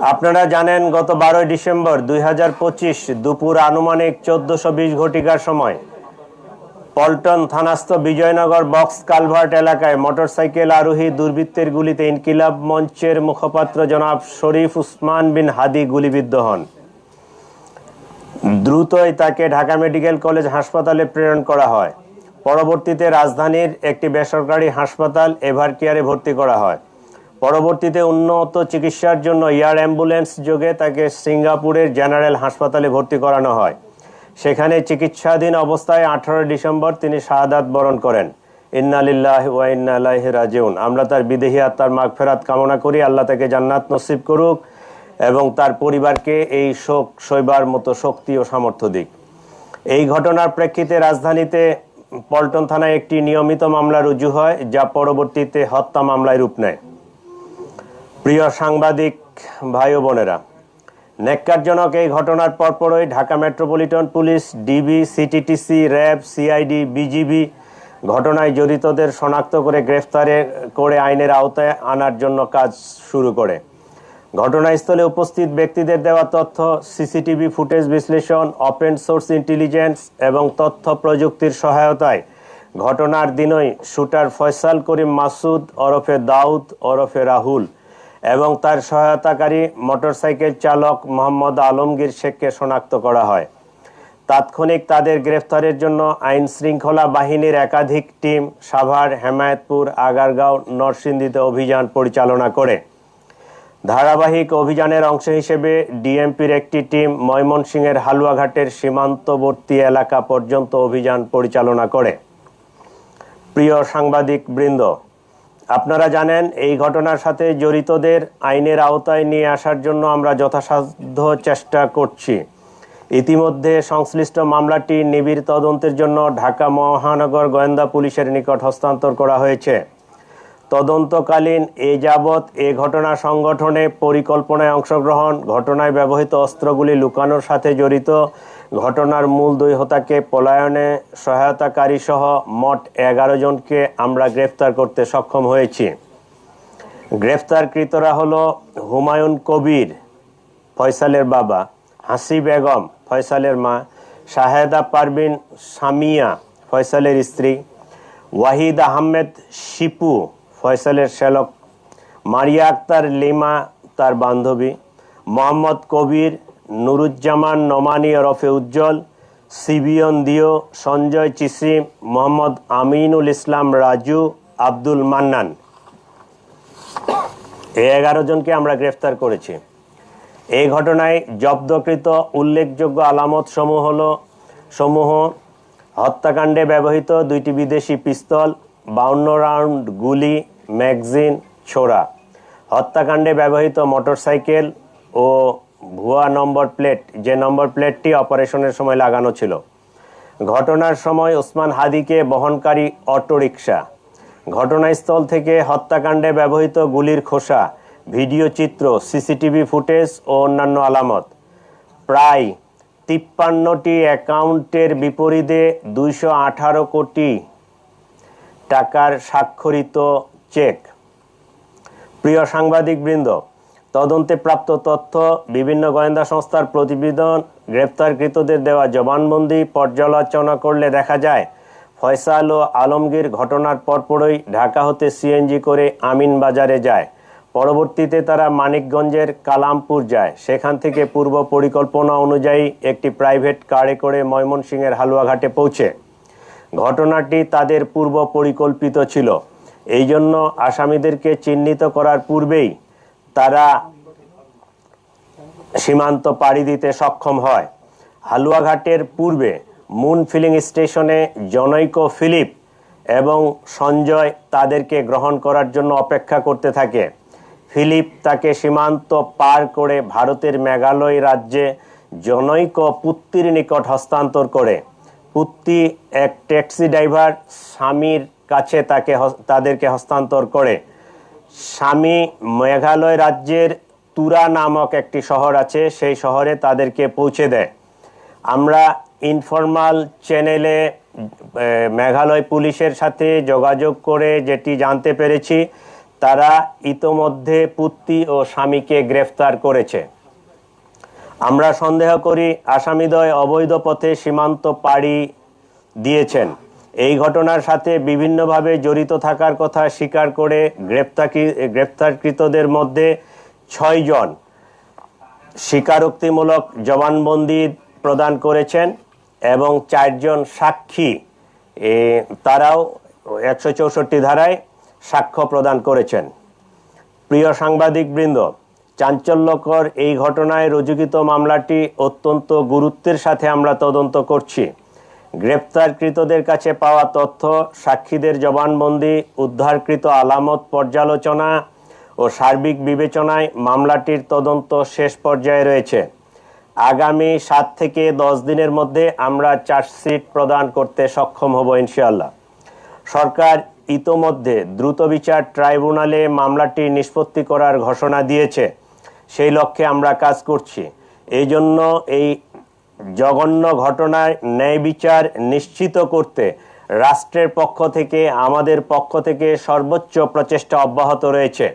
আপনারা জানেন গত 12 ডিসেম্বর 2025 দুপুর আনুমানিক 1420 ঘটিকার সময় পল্টন থানাস্থ বিজয়নগর বক্স কালভার্ট এলাকায় মোটরসাইকেল আরোহী দুর্বৃত্তের গুলিতে ইনকিলাব মঞ্চের মুখপাত্র জনাব শরীফ উসমান বিন হাদি গুলিবিদ্ধ হন। দ্রুতই তাকে ঢাকা মেডিকেল কলেজ হাসপাতালে প্রেরণ করা হয়। পরবর্তীতে রাজধানীর একটি বেসরকারি হাসপাতাল এভার কেয়ারে ভর্তি করা হয়। পরবর্তীতে উন্নত চিকিৎসার জন্য এয়ার অ্যাম্বুলেন্স যোগে তাকে সিঙ্গাপুরের জেনারেল হাসপাতালে ভর্তি করানো হয়। সেখানে চিকিৎসাধীন অবস্থায় 18 ডিসেম্বর তিনি শাহাদাত বরণ করেন। ইন্না লিল্লাহি ওয়া ইন্না ইলাইহি রাজিউন। আমরা তার বিদেহী আত্মার মাগফিরাত কামনা করি, আল্লাহ তাকে জান্নাত নসিব করুক এবং তার পরিবারকে এই শোক সইবার মতো শক্তি ও সামর্থ্য দিক। এই ঘটনার প্রেক্ষিতে রাজধানীতে পল্টন থানায় একটি নিয়মিত মামলা রুজু হয়, যা পরবর্তীতে হত্যা মামলায় রূপ নেয়। প্রিয় সাংবাদিক ভাই ও বোনেরা, ন্যাক্কারজনক এই ঘটনার পরপরই Dhaka metropolitan police, DB, CTTC, RAB, CID, BGB ঘটনায় জড়িতদের শনাক্ত করে গ্রেফতার করে আইনের আওতায় আনার জন্য কাজ শুরু করে। ঘটনাস্থলে উপস্থিত ব্যক্তিদের দেওয়া তথ্য, সিসিটিভি ফুটেজ বিশ্লেষণ, ওপেন সোর্স ইন্টেলিজেন্স এবং তথ্য প্রযুক্তির সহায়তায় ঘটনার দিনই শুটার ফয়সাল করিম মাসুদ ওরফে দাউদ ওরফে রাহুল এবং তার সহায়তাকারী মোটরসাইকেল চালক মোহাম্মদ আলমগীর শেখকে শনাক্ত করা হয়। তাৎক্ষণিক তাদের গ্রেফতারের জন্য আইন শৃঙ্খলা বাহিনীর একাধিক টিম সাভার, হেমায়েতপুর, আগারগাঁও, নরসিংদীতে অভিযান পরিচালনা করে। ধারাবাহিক অভিযানের অংশ হিসেবে ডিএমপির একটি টিম ময়মনসিংহের হালুয়াঘাটের সীমান্তবর্তী এলাকা পর্যন্ত অভিযান পরিচালনা করে। প্রিয় সাংবাদিক বৃন্দ, আপনারা জানেন এই ঘটনার সাথে জড়িতদের আইনের আওতায় নিয়ে আসার জন্য আমরা যথাসাধ্য চেষ্টা করছি। ইতিমধ্যে সংশ্লিষ্ট মামলাটি নিবিড় তদন্তের জন্য ঢাকা মহানগর গোয়েন্দা পুলিশের নিকট হস্তান্তর করা হয়েছে। তদন্তকালীন এ যাবৎ এ ঘটনা সংগঠনে পরিকল্পনায় অংশগ্রহণ, ঘটনায় ব্যবহৃত অস্ত্রগুলি লুকানোর সাথে জড়িত, ঘটনার মূল দুই হোতাকে পলায়নে সহায়তাকারী সহ মোট 11 জনকে আমরা গ্রেফতার করতে সক্ষম হয়েছি। গ্রেফতারকৃতরা হলো হুমায়ুন কবির, ফয়সালের বাবা; হাসি বেগম, ফয়সালের মা; শাহেদা পারভিন সামিয়া, ফয়সালের স্ত্রী; ওয়াহিদ আহমেদ শিপু, ফয়সালের শ্যালক; মারিয়া আক্তার লিমা, তার বান্ধবী; মোহাম্মদ কবির, নুরুজ্জামান নোমানী ওরফে উজ্জ্বল, সিবিয়ন দিও, সঞ্জয় চিসি, মোহাম্মদ আমিনুল ইসলাম রাজু, আব্দুল মান্নান। এই 11 জনকে আমরা গ্রেফতার করেছি। এই ঘটনায় জব্দকৃত উল্লেখযোগ্য আলামত সমূহ হত্যাকাণ্ডে ব্যবহৃত 2টি বিদেশি পিস্তল, 52 রাউন্ড গুলি, ম্যাগজিন, ছোরা; হত্যাকাণ্ডে ব্যবহৃত মোটরসাইকেল ও ভুয়া নম্বর প্লেট, যে নম্বর প্লেটটি অপারেশনের সময় লাগানো ছিল; ঘটনার সময় ওসমান হাদিকে বহনকারী অটোরিকশা; ঘটনাস্থল থেকে হত্যাকাণ্ডে ব্যবহৃত গুলির খোসা, ভিডিও চিত্র, সিসিটিভি ফুটেজ ও অন্যান্য আলামত; প্রায় 53টি অ্যাকাউন্টের বিপরীতে 218 কোটি টাকার স্বাক্ষরিত চেক। প্রিয় সাংবাদিকবৃন্দ, তদন্তে প্রাপ্ত তথ্য, বিভিন্ন গোয়েন্দা সংস্থার প্রতিবেদন, গ্রেপ্তারকৃতদের দেওয়া জবানবন্দি পর্যালোচনা করলে দেখা যায় ফয়সাল ও আলমগীর ঘটনার পরপরই ঢাকা হতে সিএনজি করে আমিনবাজারে যায়। পরবর্তীতে তারা মানিকগঞ্জের কালামপুর যায়। সেখান থেকে পূর্ব পরিকল্পনা অনুযায়ী একটি প্রাইভেট কারে করে ময়মনসিংহের হালুয়াঘাটে পৌঁছে। ঘটনাটি তাদের পূর্ব পরিকল্পিত ছিল। এই জন্য আসামিদেরকে চিহ্নিত করার পূর্বেই তারা সীমান্ত পাড়ি দিতে সক্ষম হয়। হালুয়াঘাটের পূর্বে মুন ফিলিং স্টেশনে জনৈক ফিলিপ এবং সঞ্জয় তাদেরকে গ্রহণ করার জন্য অপেক্ষা করতে থাকে। ফিলিপ তাকে সীমান্ত পার করে ভারতের মেঘালয় রাজ্যে জনৈক পুত্তির নিকট হস্তান্তর করে। পুত্তি এক ট্যাক্সি ড্রাইভার স্বামীর কাছে তাদেরকে হস্তান্তর করে। স্বামী মেঘালয় রাজ্যের তুরা নামক একটি শহর আছে, সেই শহরে তাদেরকে পৌঁছে দেয়। আমরা ইনফরমাল চ্যানেলে মেঘালয় পুলিশের সাথে যোগাযোগ করে যেটি জানতে পেরেছি, তারা ইতোমধ্যে পুত্রী ও স্বামীকে গ্রেফতার করেছে। আমরা সন্দেহ করি আসামিদ্বয় অবৈধ পথে সীমান্ত পাড়ি দিয়েছেন। এই ঘটনার সাথে বিভিন্নভাবে জড়িত থাকার কথা স্বীকার করে গ্রেপ্তারকৃতদের মধ্যে 6 জন স্বীকারোক্তিমূলক জবানবন্দি প্রদান করেছেন এবং 4 জন সাক্ষী তারাও 164 ধারায় সাক্ষ্য প্রদান করেছেন। প্রিয় সাংবাদিকবৃন্দ, চাঞ্চল্যকর এই ঘটনায় রুজুকৃত মামলাটি অত্যন্ত গুরুত্বের সাথে আমরা তদন্ত করছি। গ্রেপ্তারকৃতদের কাছে পাওয়া তথ্য, সাক্ষীদের জবানবন্দি, উদ্ধারকৃত আলামত পর্যালোচনা ও সার্বিক বিবেচনায় মামলাটির তদন্ত শেষ পর্যায়ে রয়েছে। আগামী 7 থেকে 10 দিনের মধ্যে আমরা চার্জশিট প্রদান করতে সক্ষম হব ইনশাআল্লাহ। সরকার ইতোমধ্যে দ্রুত বিচার ট্রাইব্যুনালে মামলাটি নিষ্পত্তি করার ঘোষণা দিয়েছে। সেই লক্ষ্যে আমরা কাজ করছি। এই জন্য এই জঘন্য ঘটনার ন্যায় বিচার নিশ্চিত করতে রাষ্ট্রের পক্ষ থেকে, আমাদের পক্ষ থেকে সর্বোচ্চ প্রচেষ্টা অব্যাহত রয়েছে।